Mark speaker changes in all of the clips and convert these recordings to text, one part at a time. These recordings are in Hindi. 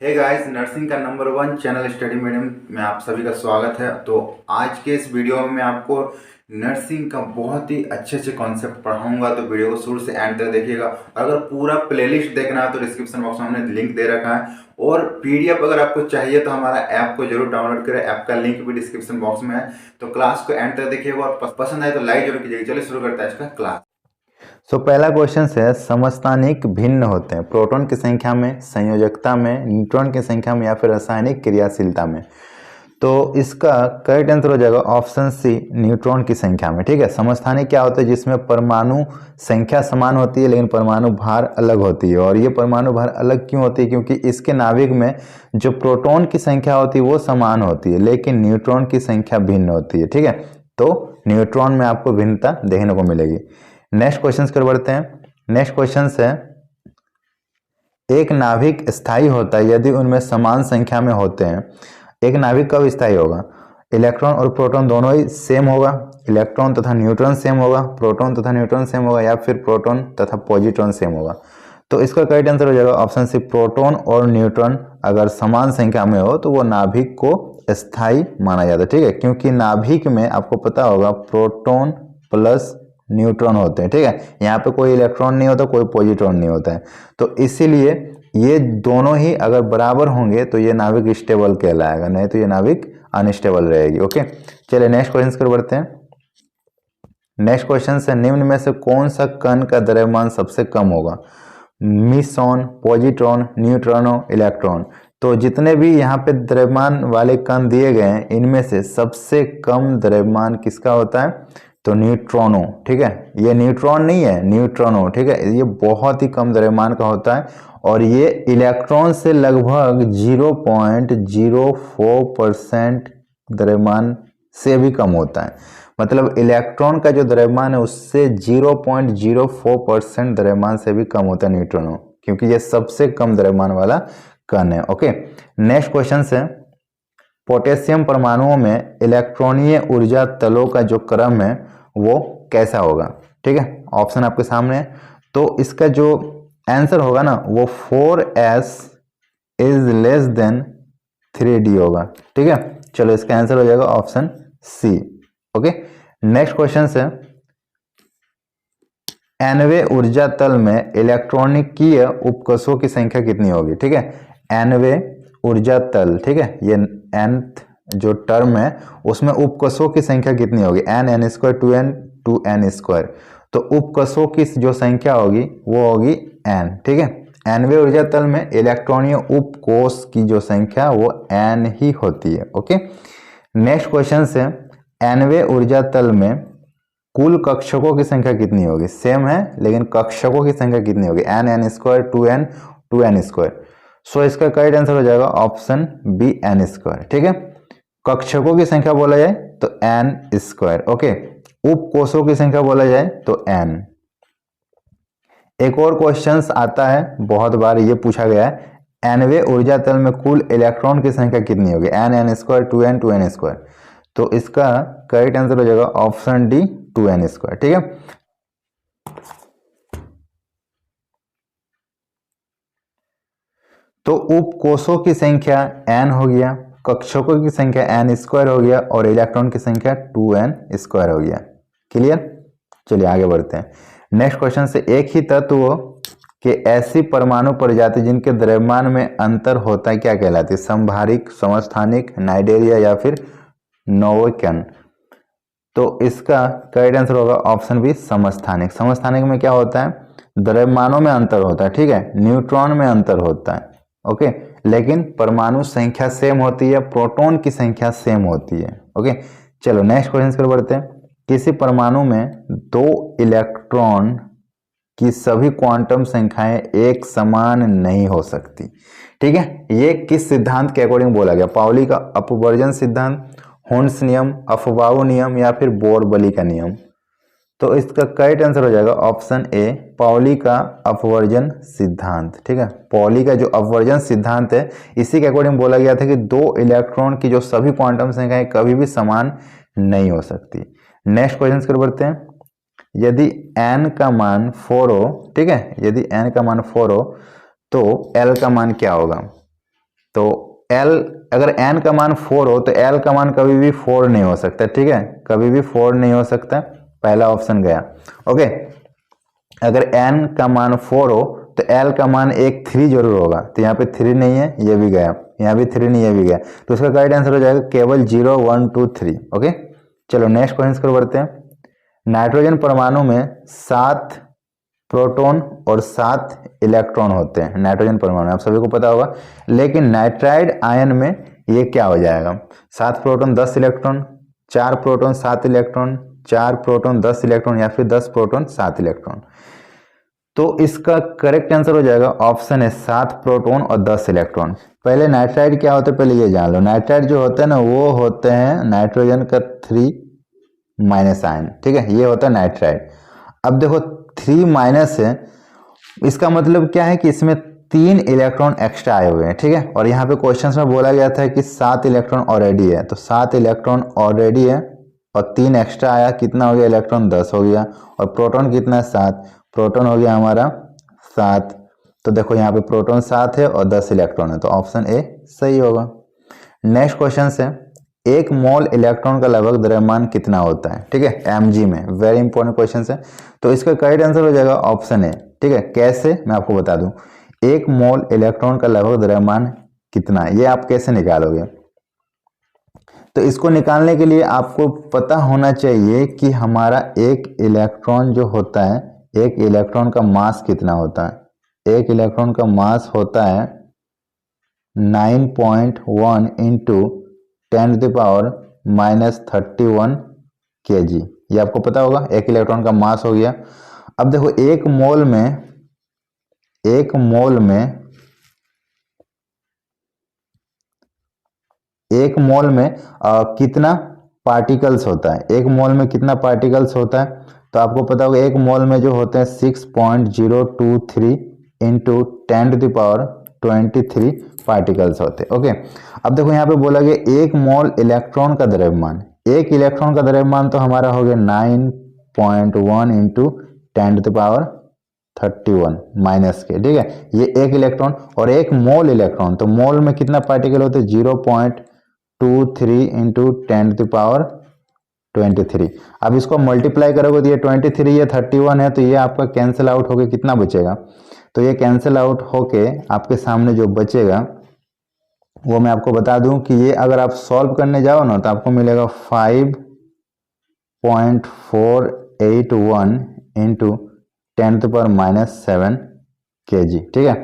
Speaker 1: हे गाइस, नर्सिंग का नंबर 1 चैनल स्टडी मीडियम में आप सभी का स्वागत है। तो आज के इस वीडियो में मैं आपको नर्सिंग का बहुत ही अच्छे अच्छे कॉन्सेप्ट पढ़ाऊंगा। तो वीडियो को शुरू से एंड तक देखिएगा। और अगर पूरा प्लेलिस्ट देखना है तो डिस्क्रिप्शन बॉक्स में हमने लिंक दे रखा है, और पीडीएफ अगर आपको चाहिए तो हमारा ऐप को जरूर डाउनलोड करें। ऐप का लिंक भी डिस्क्रिप्शन बॉक्स में है। तो क्लास को एंड तक देखिएगा और पसंद आए तो लाइक जरूर कीजिएगा। चलिए शुरू करते हैं इसका क्लास। पहला क्वेश्चन है, समस्थानिक भिन्न होते हैं प्रोटॉन की संख्या में, संयोजकता में, न्यूट्रॉन की संख्या में या फिर रासायनिक क्रियाशीलता में। तो इसका करेक्ट आंसर हो जाएगा ऑप्शन सी, न्यूट्रॉन की संख्या में। ठीक है, समस्थानिक क्या होता है? जिसमें परमाणु संख्या समान होती है लेकिन परमाणु भार अलग होती है। और ये परमाणु भार अलग क्यों होती है? क्योंकि इसके नाभिक में जो प्रोटॉन की संख्या होती है वो समान होती है लेकिन न्यूट्रॉन की संख्या भिन्न होती है। ठीक है, तो न्यूट्रॉन में आपको भिन्नता देखने को मिलेगी। नेक्स्ट क्वेश्चन कर बढ़ते हैं। नेक्स्ट क्वेश्चन है, एक नाभिक स्थायी होता है यदि उनमें समान संख्या में होते हैं। एक नाभिक कब स्थायी होगा? इलेक्ट्रॉन और प्रोटॉन दोनों ही सेम होगा, इलेक्ट्रॉन तथा न्यूट्रॉन सेम होगा, प्रोटॉन तथा न्यूट्रॉन सेम होगा, या फिर प्रोटॉन तथा पॉजिट्रॉन सेम होगा। तो इसका करेक्ट आंसर हो जाएगा ऑप्शन सी, प्रोटॉन और न्यूट्रॉन अगर समान संख्या में हो तो वो नाभिक को स्थायी माना जाता है। ठीक है, क्योंकि नाभिक में आपको पता होगा प्रोटॉन प्लस न्यूट्रॉन होते हैं। ठीक है, यहाँ पे कोई इलेक्ट्रॉन नहीं होता, कोई पॉजिट्रॉन नहीं होता है। तो इसीलिए ये दोनों ही अगर बराबर होंगे तो ये नाभिक स्टेबल कहलाएगा, नहीं तो ये नाभिक अनस्टेबल रहेगी। ओके, चलिए नेक्स्ट क्वेश्चन कर बढ़ते हैं। नेक्स्ट क्वेश्चन है, निम्न में से कौन सा कण का द्रव्यमान सबसे कम होगा? Meson, positron, न्यूट्रॉनो, electron. तो जितने भी यहाँ पे द्रव्यमान वाले कण दिए गए हैं इनमें से सबसे कम द्रव्यमान किसका होता है? तो न्यूट्रॉनो। ठीक है, ये न्यूट्रॉन नहीं है, न्यूट्रॉनो। ठीक है, ये बहुत ही कम द्रव्यमान का होता है और ये इलेक्ट्रॉन से लगभग 0.04% द्रव्यमान से भी कम होता है। मतलब इलेक्ट्रॉन का जो द्रव्यमान है उससे 0.04% द्रव्यमान से भी कम होता है न्यूट्रॉनो, क्योंकि ये सबसे कम द्रव्यमान वाला कण है। ओके, नेक्स्ट क्वेश्चन है, पोटेशियम परमाणुओं में इलेक्ट्रॉनीय ऊर्जा तलों का जो क्रम है वो कैसा होगा? ठीक है, ऑप्शन आपके सामने है। तो इसका जो आंसर होगा ना वो 4s is less than 3d होगा। ठीक है, चलो इसका आंसर हो जाएगा option C. Okay, next question है, nवे ऊर्जा तल में इलेक्ट्रॉनिकीय उपकोषों की संख्या कितनी होगी? ठीक है, nवे ऊर्जा तल। ठीक है, ये nth जो टर्म है उसमें उपकोषों की संख्या कितनी होगी? n square 2n square. तो उपकोषों की जो संख्या होगी वो होगी n। ठीक है, nवे ऊर्जा तल में इलेक्ट्रॉनीय उपकोष की जो संख्या वो n ही होती है। ओके, नेक्स्ट क्वेश्चन है, nवे ऊर्जा तल में कुल कक्षकों की संख्या कितनी होगी? सेम है लेकिन कक्षकों की संख्या कितनी होगी? n square 2n square. सो इसका करेक्ट आंसर हो जाएगा ऑप्शन बी, n स्क्वायर। ठीक है, कक्षकों की संख्या बोला जाए तो n स्क्वायर। ओके, उपकोषों की संख्या बोला जाए तो n। एक और क्वेश्चन आता है, बहुत बार ये पूछा गया है, nवे ऊर्जा तल में कुल इलेक्ट्रॉन की संख्या कितनी होगी? n square 2n square. तो इसका करेक्ट आंसर हो जाएगा ऑप्शन डी, 2n स्क्वायर। ठीक है, तो उपकोषों की संख्या n हो गया, कक्षकों की संख्या n स्क्वायर हो गया और इलेक्ट्रॉन की संख्या 2n स्क्वायर हो गया। क्लियर? चलिए आगे बढ़ते हैं। नेक्स्ट क्वेश्चन से, एक ही तत्व के ऐसी परमाणु प्रजाति जिनके द्रव्यमान में अंतर होता है क्या कहलाती है? समभारिक, समस्थानिक, नाइडेरिया या फिर नोवेकन। तो इसका करेक्ट आंसर होगा ऑप्शन बी, समस्थानिक। समस्थानिक में क्या होता है? द्रव्यमानों में अंतर होता है। ठीक है, न्यूट्रॉन में अंतर होता है। ओके, लेकिन परमाणु संख्या सेम होती है, प्रोटॉन की संख्या सेम होती है। ओके, चलो नेक्स्ट क्वेश्चन पर बढ़ते हैं। किसी परमाणु में दो इलेक्ट्रॉन की सभी क्वांटम संख्याएं एक समान नहीं हो सकती। ठीक है, ये किस सिद्धांत के अकॉर्डिंग बोला गया? पाउली का अपवर्जन सिद्धांत, होर्न्स नियम, अफबाऊ नियम या फिर बोर-बली का नियम। तो इसका करेक्ट आंसर हो जाएगा ऑप्शन ए, पाउली का अपवर्जन सिद्धांत। ठीक है, पाउली का जो अपवर्जन सिद्धांत है इसी के अकॉर्डिंग बोला गया था कि दो इलेक्ट्रॉन की जो सभी क्वांटम संख्याएं कभी भी समान नहीं हो सकती। नेक्स्ट क्वेश्चन कर बढ़ते हैं। यदि n का मान 4 हो, ठीक है, यदि n का मान 4 हो तो l का मान क्या होगा? तो L अगर n का मान 4 हो तो L का मान कभी भी 4 नहीं हो सकता, ठीक है, कभी भी 4 नहीं हो सकता, पहला ऑप्शन गया। ओके, अगर n का मान 4 हो तो L का मान एक 3 जरूर होगा, तो यहाँ पे 3 नहीं है, ये भी गया, यहाँ भी 3 नहीं, ये भी गया, तो इसका करेक्ट आंसर हो जाएगा केवल 0 1 2 3। ओके, चलो नेक्स्ट क्वेश्चन की ओर बढ़ते हैं। नाइट्रोजन परमाणु में 7 प्रोटॉन और 7 इलेक्ट्रॉन होते हैं नाइट्रोजन परमाणु, आप सभी को पता होगा, लेकिन नाइट्राइड आयन में ये क्या हो जाएगा, 7 proton 10 electron, 4 proton 7 electron, 4 proton 10 electron, या फिर 10 प्रोटॉन 7 इलेक्ट्रॉन। तो इसका करेक्ट आंसर हो जाएगा ऑप्शन है 7 प्रोटॉन और 10 इलेक्ट्रॉन। पहले नाइट्राइड क्या होता है पहले ये जान लो। नाइट्राइड जो होते हैं ना वो होते हैं नाइट्रोजन का 3 माइनस आयन, ठीक है, ये होता है नाइट्राइड। अब देखो 3 माइनस है, इसका मतलब क्या है कि इसमें 3 इलेक्ट्रॉन एक्स्ट्रा आए हुए हैं, ठीक है, और यहाँ पे क्वेश्चंस में बोला गया था कि 7 इलेक्ट्रॉन ऑलरेडी है, तो 7 इलेक्ट्रॉन ऑलरेडी है और 3 एक्स्ट्रा आया, कितना हो गया इलेक्ट्रॉन 10 हो गया, और प्रोटॉन कितना है 7, प्रोटॉन हो गया हमारा 7। तो देखो यहाँ पे प्रोटॉन 7 है और 10 इलेक्ट्रॉन है, तो ऑप्शन ए सही होगा। नेक्स्ट क्वेश्चन है, 1 मोल इलेक्ट्रॉन का लगभग द्रव्यमान कितना होता है, ठीक है, mg में, वेरी इंपॉर्टेंट क्वेश्चन है। तो इसका करेक्ट आंसर हो जाएगा ऑप्शन ए, ठीक है। कैसे, मैं आपको बता दूं, 1 मोल इलेक्ट्रॉन का लगभग द्रव्यमान कितना है, ये आप कैसे निकालोगे। तो इसको निकालने के लिए आपको पता होना चाहिए कि हमारा एक इलेक्ट्रॉन जो होता है, एक इलेक्ट्रॉन का मास कितना होता है। एक इलेक्ट्रॉन का मास होता है 9.1 इंटू 10⁻31 kg, ये आपको पता होगा, एक इलेक्ट्रॉन का मास हो गया। अब देखो एक मोल में कितना पार्टिकल्स होता है, एक मोल में कितना पार्टिकल्स होता है, तो आपको पता होगा एक मोल में जो होते हैं 6.023 इंटू 10⁻23 पार्टिकल्स होते हैं। ओके, अब देखो यहाँ पे बोला गया 1 मोल इलेक्ट्रॉन का द्रव्यमान, एक इलेक्ट्रॉन का द्रव्यमान तो हमारा हो गया 9.1 इंटू 10⁻31 माइनस के, ठीक है, ये एक इलेक्ट्रॉन, और एक मोल इलेक्ट्रॉन, तो मोल में कितना पार्टिकल होते हैं 0.23 इंटू 10⁻23। अब इसको मल्टीप्लाई करोगे तो ये 23 ये 31 है, तो ये आपका कैंसिल आउट होके कितना बचेगा, तो ये कैंसिल आउट होके आपके सामने जो बचेगा वो मैं आपको बता दूं कि ये अगर आप सॉल्व करने जाओ ना तो आपको मिलेगा 5.481 इंटू 10⁻⁻7 kg, ठीक है।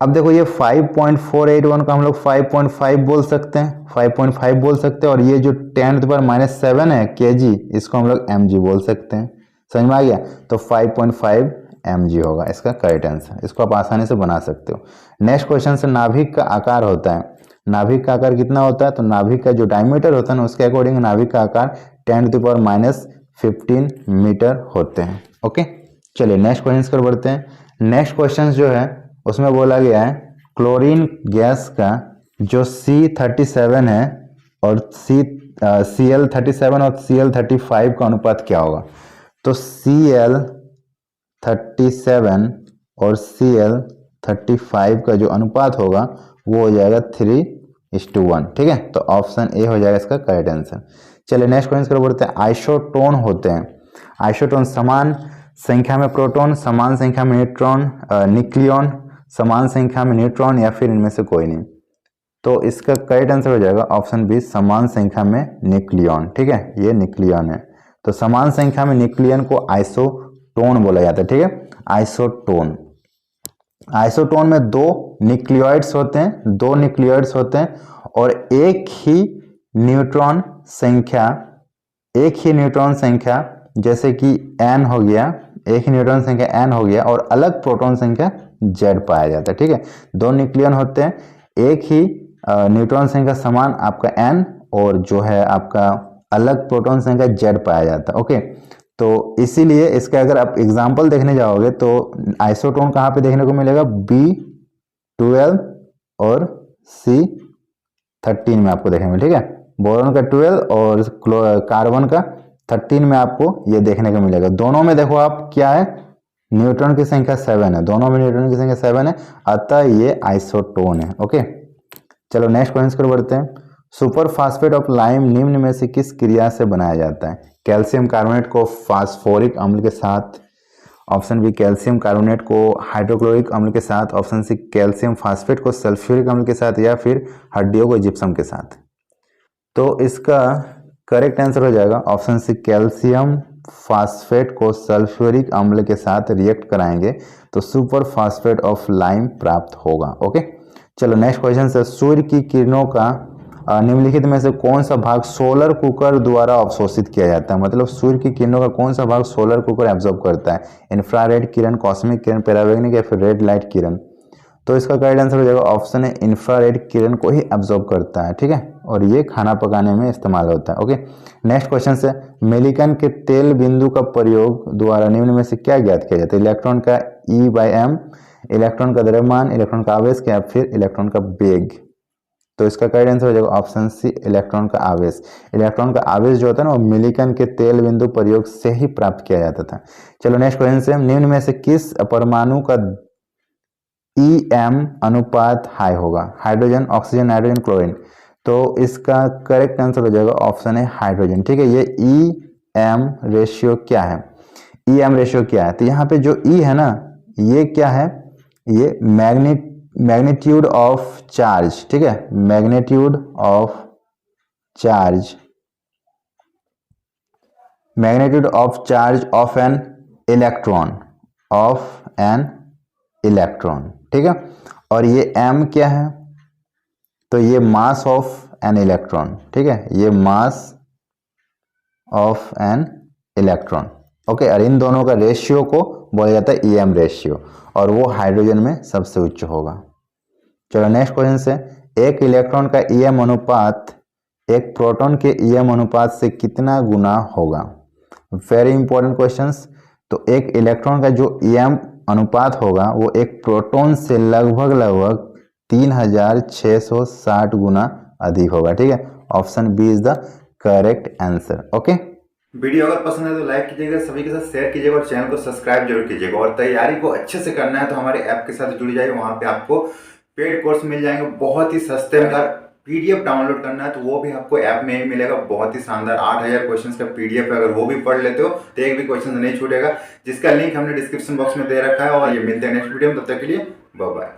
Speaker 1: अब देखो ये 5.481 को हम लोग 5.5 बोल सकते हैं, 5.5 बोल सकते हैं, और ये जो 10⁻⁻7 है kg, इसको हम लोग mg बोल सकते हैं, समझ में आ गया। तो 5.5 mg होगा इसका करेक्ट आंसर, इसको आप आसानी से बना सकते हो। नेक्स्ट क्वेश्चन से, नाभिक का आकार होता है, नाभिक का आकार कितना होता है, तो नाभिक का जो डायमीटर होता है ना उसके अकॉर्डिंग नाभिक का आकार 10⁻⁻15 मीटर होते हैं। ओके, चलिए नेक्स्ट क्वेश्चन पर बढ़ते हैं। नेक्स्ट क्वेश्चन जो है उसमें बोला गया है क्लोरीन गैस का जो C37 है और Cl37 और Cl35 का अनुपात क्या होगा। तो Cl37 और Cl35 का जो अनुपात होगा वो हो जाएगा 3:1, ठीक है, तो ऑप्शन ए हो जाएगा इसका करेक्ट आंसर। चलिए नेक्स्ट क्वेश्चन की बढ़ते हैं। आइसोटोन होते हैं, आइसोटोन समान संख्या में प्रोटॉन, समान संख्या में न्यूट्रॉन, न्यूक्लियन, समान संख्या में न्यूट्रॉन, या फिर इनमें से कोई नहीं। तो इसका करेक्ट आंसर हो जाएगा ऑप्शन बी, समान संख्या में न्यूक्लियन, ठीक है, ये न्यूक्लियन है। तो समान संख्या में न्यूक्लियन को आइसोटोन बोला जाता है, ठीक है, आइसोटोन। आइसोटोन में 2 न्यूक्लियोइड्स होते हैं, 2 न्यूक्लियोइड्स होते हैं, और एक ही न्यूट्रॉन संख्या जैसे कि n हो गया, एक ही न्यूट्रॉन संख्या n हो गया, और अलग प्रोटॉन संख्या z पाया जाता है, ठीक है। 2 न्यूक्लियन होते हैं, एक ही न्यूट्रॉन संख्या समान आपका n, और जो है आपका अलग प्रोटॉन संख्या z पाया जाता है। ओके, तो इसीलिए इसका अगर आप एग्जाम्पल देखने जाओगे तो आइसोटोन कहाँ पे देखने को मिलेगा, B12 और C13 में आपको देखने को, ठीक है, बोरॉन का 12 और कार्बन का 13 में आपको ये देखने को मिलेगा। दोनों में देखो आप क्या है, न्यूट्रॉन की संख्या 7 है, दोनों में न्यूट्रॉन की संख्या 7 है, अतः ये आइसोटोन है। ओके, चलो नेक्स्ट क्वेश्चन की ओर बढ़ते हैं। सुपर फास्फेट ऑफ लाइम निम्न में से किस क्रिया से बनाया जाता है? कैल्शियम कार्बोनेट को फास्फोरिक अम्ल के साथ, ऑप्शन बी कैल्शियम कार्बोनेट को हाइड्रोक्लोरिक अम्ल के साथ, ऑप्शन सी कैल्शियम फास्फेट को सल्फ्यूरिक अम्ल के साथ, या फिर हड्डियों को जिप्सम के साथ। तो इसका करेक्ट आंसर हो जाएगा ऑप्शन सी कैल्शियम फास्फेट को सल्फ्यूरिक अम्ल के साथ रिएक्ट कराएंगे तो सुपर फास्फेट ऑफ लाइम प्राप्त होगा। ओके, चलो नेक्स्ट क्वेश्चन से, सूर्य की किरणों का निम्नलिखित में से कौन सा भाग सोलर कुकर द्वारा अवशोषित किया जाता है? मतलब सूर्य की किरणों का कौन सा भाग सोलर कुकर एब्जॉर्ब करता है? इंफ्रारेड किरण, कॉस्मिक किरण, पैरावैग्निक या फिर रेड लाइट किरण? तो इसका करेक्ट आंसर हो जाएगा ऑप्शन है इंफ्रारेड किरण को ही एब्जॉर्ब करता है। ठीक है, और ये खाना पकाने में इस्तेमाल होता है। ओके, नेक्स्ट क्वेश्चन से, मिलिकन के तेल बिंदु का प्रयोग द्वारा निम्न में से क्या ज्ञात किया जाता है? इलेक्ट्रॉन का E/m, इलेक्ट्रॉन का द्रव्यमान, इलेक्ट्रॉन का आवेश, या फिर इलेक्ट्रॉन का वेग? तो इसका करेक्ट आंसर हो जाएगा ऑप्शन सी इलेक्ट्रॉन का आवेश। इलेक्ट्रॉन का आवेश जो होता है ना, वो मिलिकन के तेल बिंदु प्रयोग से ही प्राप्त किया जाता था। चलो नेक्स्ट क्वेश्चन से, निम्न में से किस परमाणु का EM अनुपात हाई होगा? Hydrogen, oxygen, nitrogen, chlorine? तो इसका करेक्ट आंसर हो जाएगा ऑप्शन है हाइड्रोजन। ठीक है, ये EM रेशियो क्या है? EM रेशियो क्या है? तो यहाँ पे जो E है ना, ये क्या है? ये मैग्नीट्यूड ऑफ चार्ज। ठीक है, magnitude of charge, magnitude of charge of an electron, of an electron. ठीक है, और ये M क्या है? तो ये मास ऑफ एन इलेक्ट्रॉन। ठीक है, ये mass of an electron. Okay, और इन दोनों का रेशियो को बोला जाता है EM रेशियो, और वो हाइड्रोजन में सबसे उच्च होगा। चलो नेक्स्ट क्वेश्चन से, एक इलेक्ट्रॉन का EM अनुपात एक प्रोटॉन के EM अनुपात से कितना गुना होगा? Very important questions. तो एक इलेक्ट्रॉन का जो EM अनुपात होगा वो एक प्रोटॉन से लगभग 3660 गुना अधिक होगा। ठीक है, option B is the correct answer. Okay, video अगर पसंद है तो लाइक कीजिएगा, सभी के साथ शेयर कीजिएगा और चैनल को सब्सक्राइब जरूर कीजिएगा। और तैयारी को अच्छे से करना है तो हमारे ऐप के साथ जुड़ जाइए, वहां पे आपको पेड कोर्स मिल जाएंगे बहुत ही सस्ते में। अगर PDF डाउनलोड करना है तो वो भी आपको ऐप में ही मिलेगा, बहुत ही शानदार 8000 क्वेश्चंस का PDF है। अगर वो भी पढ़ लेते हो तो एक भी क्वेश्चन नहीं छूटेगा, जिसका लिंक हमने डिस्क्रिप्शन बॉक्स में दे रखा है। और ये मिलते हैं नेक्स्ट वीडियो में, तब तक के लिए बाय बाय।